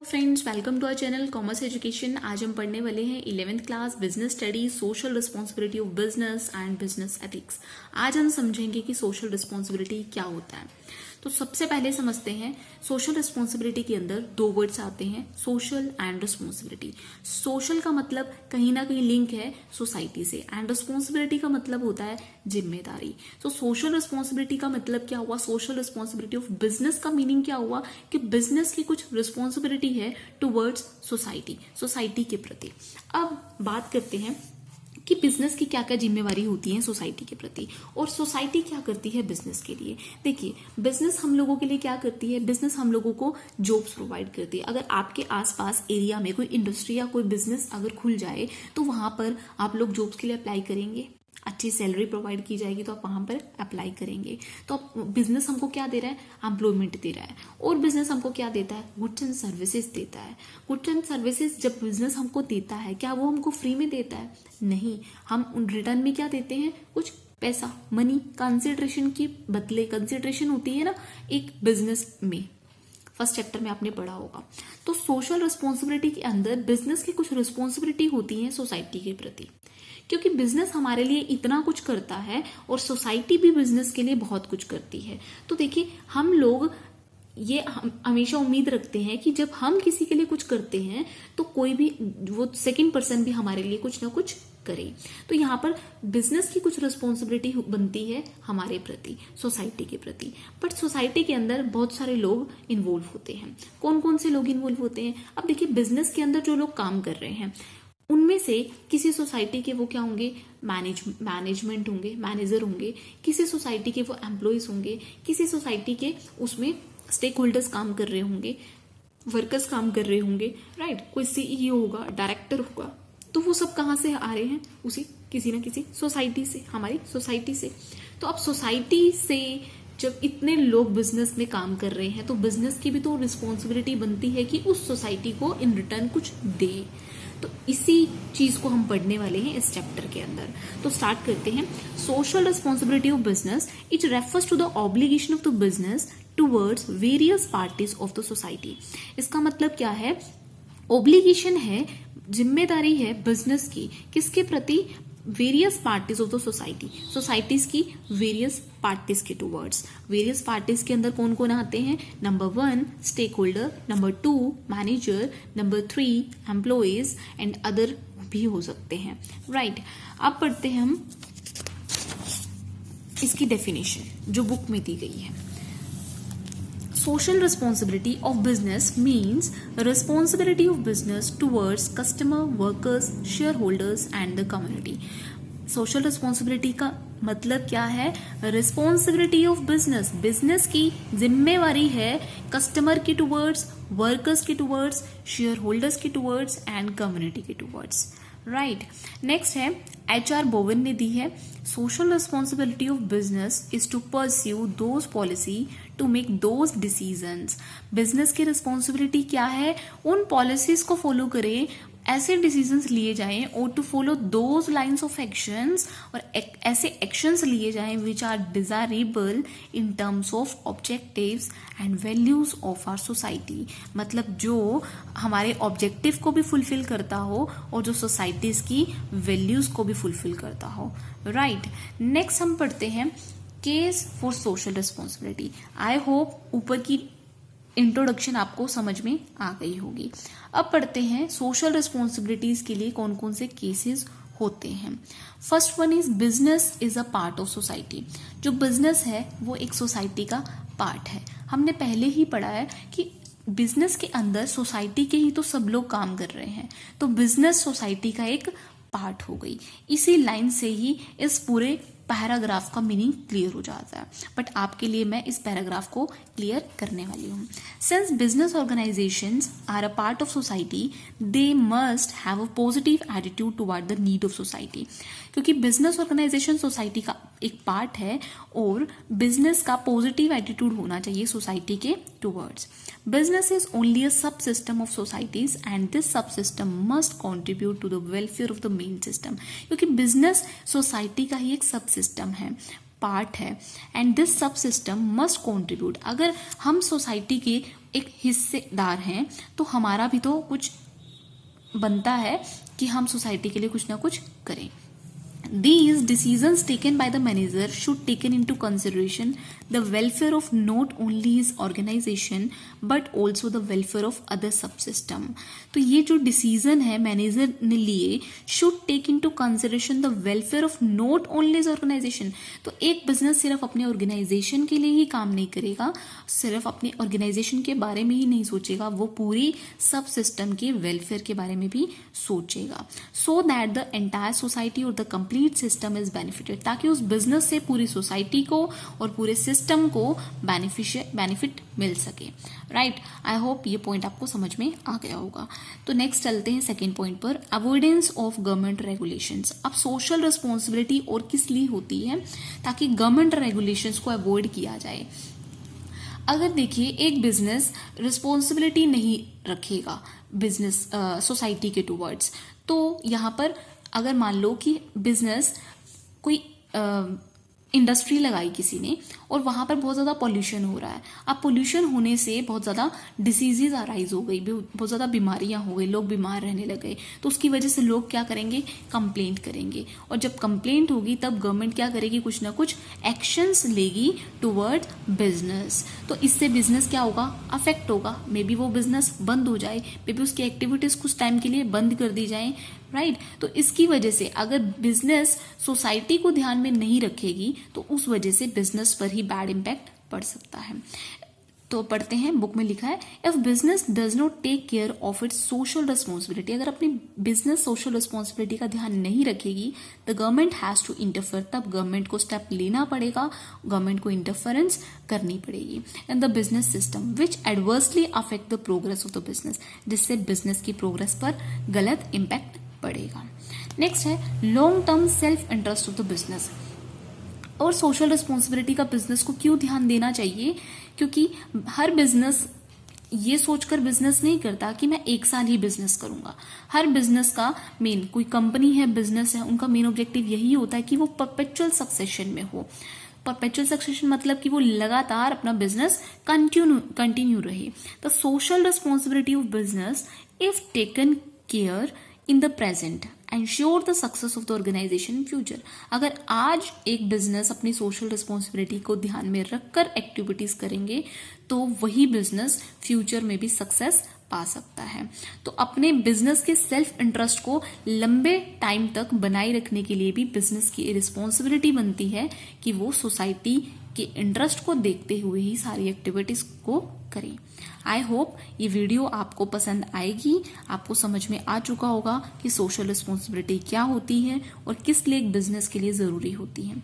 Friends, welcome to our channel commerce education. आज हम पढ़ने वाले हैं 11th class business studies, social responsibility of business and business ethics. आज हम समझेंगे कि सोशल रिस्पॉन्सिबिलिटी क्या होता है। तो सबसे पहले समझते हैं सोशल रिस्पॉन्सिबिलिटी के अंदर दो वर्ड्स आते हैं, सोशल एंड रिस्पॉन्सिबिलिटी। सोशल का मतलब कहीं ना कहीं लिंक है सोसाइटी से, एंड रिस्पॉन्सिबिलिटी का मतलब होता है जिम्मेदारी। तो सोशल रिस्पॉन्सिबिलिटी का मतलब क्या हुआ, सोशल रिस्पॉन्सिबिलिटी ऑफ बिजनेस का मीनिंग क्या हुआ कि बिजनेस की कुछ रिस्पॉन्सिबिलिटी है टुवर्ड्स सोसाइटी, सोसाइटी के प्रति। अब बात करते हैं कि बिजनेस की क्या क्या जिम्मेवारी होती है सोसाइटी के प्रति, और सोसाइटी क्या करती है बिजनेस के लिए। देखिए, बिजनेस हम लोगों के लिए क्या करती है, बिजनेस हम लोगों को जॉब्स प्रोवाइड करती है। अगर आपके आसपास एरिया में कोई इंडस्ट्री या कोई बिजनेस अगर खुल जाए तो वहां पर आप लोग जॉब्स के लिए अप्लाई करेंगे, अच्छी सैलरी प्रोवाइड की जाएगी तो आप वहां पर अप्लाई करेंगे। तो बिजनेस हमको क्या दे रहा है, एम्प्लॉयमेंट दे रहा है। और बिजनेस हमको क्या देता है, गुड्स एंड सर्विसेज देता है। गुड्स एंड सर्विसेज जब बिजनेस हमको देता है, क्या वो हमको फ्री में देता है? नहीं, हम उन रिटर्न में क्या देते हैं, कुछ पैसा, मनी, कंसिडरेशन की बदले। कंसिडरेशन होती है ना एक बिजनेस में, फर्स्ट चैप्टर में आपने पढ़ा होगा। तो सोशल रिस्पॉन्सिबिलिटी के अंदर बिजनेस की कुछ रिस्पॉन्सिबिलिटी होती है सोसाइटी के प्रति, क्योंकि बिजनेस हमारे लिए इतना कुछ करता है और सोसाइटी भी बिजनेस के लिए बहुत कुछ करती है। तो देखिए, हम लोग ये हमेशा उम्मीद रखते हैं कि जब हम किसी के लिए कुछ करते हैं तो कोई भी वो सेकंड पर्सन भी हमारे लिए कुछ ना कुछ करे। तो यहाँ पर बिजनेस की कुछ रिस्पॉन्सिबिलिटी बनती है हमारे प्रति, सोसाइटी के प्रति। बट सोसाइटी के अंदर बहुत सारे लोग इन्वॉल्व होते हैं। कौन कौन से लोग इन्वॉल्व होते हैं? अब देखिए, बिजनेस के अंदर जो लोग काम कर रहे हैं उनमें से किसी सोसाइटी के वो क्या होंगे, मैनेजमेंट होंगे, मैनेजर होंगे। किसी सोसाइटी के वो एम्प्लॉयज होंगे। किसी सोसाइटी के उसमें स्टेक होल्डर्स काम कर रहे होंगे, वर्कर्स काम कर रहे होंगे, राइट। कोई सीईओ होगा, डायरेक्टर होगा। तो वो सब कहाँ से आ रहे हैं, उसी किसी ना किसी सोसाइटी से, हमारी सोसाइटी से। तो अब सोसाइटी से जब इतने लोग बिजनेस में काम कर रहे हैं तो बिजनेस की भी तो रिस्पॉन्सिबिलिटी बनती है कि उस सोसाइटी को इन रिटर्न कुछ दे। तो इसी चीज को हम पढ़ने वाले हैं इस चैप्टर के अंदर। तो स्टार्ट करते हैं। Social responsibility of business, it refers to the obligation of the business towards various parties of the society. इसका मतलब क्या है, ऑब्लिगेशन है, जिम्मेदारी है बिजनेस की, किसके प्रति, various parties of the society, societies की वेरियस पार्टीज के टूवर्ड्स। वेरियस पार्टीज के अंदर कौन कौन आते हैं? Number 1 stakeholder, number 2 manager, number 3 employees and other भी हो सकते हैं, राइट। अब पढ़ते हैं हम इसकी डेफिनेशन जो बुक में दी गई है। Social responsibility of business means responsibility of business towards customer, workers, shareholders and the community. Social responsibility का मतलब क्या है? रिस्पॉन्सिबिलिटी ऑफ बिजनेस, बिजनेस की जिम्मेवारी है कस्टमर के टुवर्ड्स, वर्कर्स के टुवर्ड्स, शेयर होल्डर्स के टुवर्ड्स एंड कम्युनिटी के टुवर्ड्स, राइट। नेक्स्ट है HR बोवन ने दी है, social responsibility of business is to pursue those policy to make those decisions. Business की रिस्पॉन्सिबिलिटी क्या है? उन पॉलिसीज को फॉलो करें, ऐसे डिसीजंस लिए जाएं, और to follow those lines of actions, और ऐसे एक्शंस लिए जाएं which are desirable in terms of objectives and values of our society. मतलब जो हमारे ऑब्जेक्टिव को भी फुलफिल करता हो और जो सोसाइटीज की वैल्यूज को भी फुलफिल करता हो, राइट। नेक्स्ट हम पढ़ते हैं case for social responsibility. I hope ऊपर की इंट्रोडक्शन आपको समझ में आ गई होगी। अब पढ़ते हैं सोशल रिस्पॉन्सिबिलिटीज के लिए कौन कौन से केसेस होते हैं। First one is business is a part of society. जो बिजनेस है वो एक सोसाइटी का पार्ट है। हमने पहले ही पढ़ा है कि बिजनेस के अंदर सोसाइटी के ही तो सब लोग काम कर रहे हैं, तो बिजनेस सोसाइटी का एक पार्ट हो गई। इसी लाइन से ही इस पूरे पैराग्राफ का मीनिंग क्लियर हो जाता है, बट आपके लिए मैं इस पैराग्राफ को क्लियर करने वाली हूँ। Since business organisations are a part of society, they must have a positive attitude toward the need of society. क्योंकि बिजनेस ऑर्गेनाइजेशन सोसाइटी का एक पार्ट है और बिजनेस का पॉजिटिव एटीट्यूड होना चाहिए सोसाइटी के towards. Business is only a sub system of societies and this sub system must contribute to the welfare of the main system. क्योंकि बिजनेस सोसाइटी का ही एक सब सिस्टम है पार्ट है and this sub system must contribute. अगर हम society के एक हिस्सेदार हैं तो हमारा भी तो कुछ बनता है कि हम सोसाइटी के लिए कुछ ना कुछ करें। These decisions taken by the manager should taken into consideration the welfare of not only his organization but also the welfare of other subsystem। तो ये जो डिसीजन है मैनेजर ने लिए should take into consideration the welfare of not only his organization। तो एक business सिर्फ अपने ऑर्गेनाइजेशन के लिए ही काम नहीं करेगा, सिर्फ अपने ऑर्गेनाइजेशन के बारे में ही नहीं सोचेगा, वो पूरी सब सिस्टम के वेलफेयर के बारे में भी सोचेगा, so that the entire society और the complete system is benefited. ताकि उस बिजनेस से पूरी सोसाइटी को और पूरे सिस्टम को बेनिफिट मिल सके। राइट, आई होप ये पॉइंट आपको समझ में आ गया होगा। तो नेक्स्ट चलते हैं सेकेंड पॉइंट पर, अवॉइडेंस ऑफ गवर्नमेंट रेगुलेशंस। अब सोशल रिस्पॉन्सिबिलिटी और किस लिए होती है? ताकि गवर्नमेंट रेगुलेशंस को अवॉइड किया जाए। अगर देखिए एक बिजनेस रिस्पॉन्सिबिलिटी नहीं रखेगा बिजनेस सोसाइटी के टूवर्ड्स, तो यहाँ पर अगर मान लो कि बिजनेस कोई इंडस्ट्री लगाई किसी ने और वहां पर बहुत ज्यादा पॉल्यूशन हो रहा है। अब पॉल्यूशन होने से बहुत ज्यादा डिसीजेज अराइज हो गई, बहुत ज्यादा बीमारियां हो गई, लोग बीमार रहने लगे। तो उसकी वजह से लोग क्या करेंगे? कंप्लेंट करेंगे, और जब कंप्लेंट होगी तब गवर्नमेंट क्या करेगी? कुछ ना कुछ एक्शंस लेगी टुवर्ड बिजनेस। तो इससे बिजनेस क्या होगा? अफेक्ट होगा। मे बी वो बिजनेस बंद हो जाए, मे बी उसकी एक्टिविटीज कुछ टाइम के लिए बंद कर दी जाए। राइट, तो इसकी वजह से अगर बिजनेस सोसाइटी को ध्यान में नहीं रखेगी तो उस वजह से बिजनेस पर ही बैड इम्पैक्ट पड़ सकता है। तो पढ़ते हैं, बुक में लिखा है, if business does not take care of its social responsibility. अगर अपनी बिजनेस सोशल रिस्पॉन्सिबिलिटी का ध्यान नहीं रखेगी, the government has to interfere. तब गवर्नमेंट को स्टेप लेना पड़ेगा, गवर्नमेंट को इंटरफेरेंस करनी पड़ेगी in the business system which adversely affect the progress of the business. जिससे बिजनेस की प्रोग्रेस पर गलत इम्पैक्ट पड़ेगा। नेक्स्ट है long term self interest of the business. और सोशल रिस्पॉन्सिबिलिटी का बिजनेस को क्यों ध्यान देना चाहिए? क्योंकि हर बिजनेस ये सोचकर बिजनेस नहीं करता कि मैं एक साल ही बिजनेस करूंगा। हर बिजनेस का मेन, कोई कंपनी है, बिजनेस है, उनका मेन ऑब्जेक्टिव यही होता है कि वो परपेचुअल सक्सेशन में हो। परपेचुअल सक्सेशन मतलब कि वो लगातार अपना बिजनेस कंटिन्यू रहे। The social responsibility of business if taken care in the present ensure the success of the organisation in future. अगर आज एक बिजनेस अपनी सोशल रिस्पॉन्सिबिलिटी को ध्यान में रखकर एक्टिविटीज करेंगे तो वही बिजनेस फ्यूचर में भी सक्सेस पा सकता है। तो अपने बिजनेस के सेल्फ इंटरेस्ट को लंबे टाइम तक बनाए रखने के लिए भी बिजनेस की रिस्पॉन्सिबिलिटी बनती है कि वो सोसाइटी के इंटरेस्ट को देखते हुए ही सारी एक्टिविटीज को करें। आई होप ये वीडियो आपको पसंद आएगी, आपको समझ में आ चुका होगा कि सोशल रिस्पॉन्सिबिलिटी क्या होती है और किस लिए एक बिजनेस के लिए जरूरी होती है।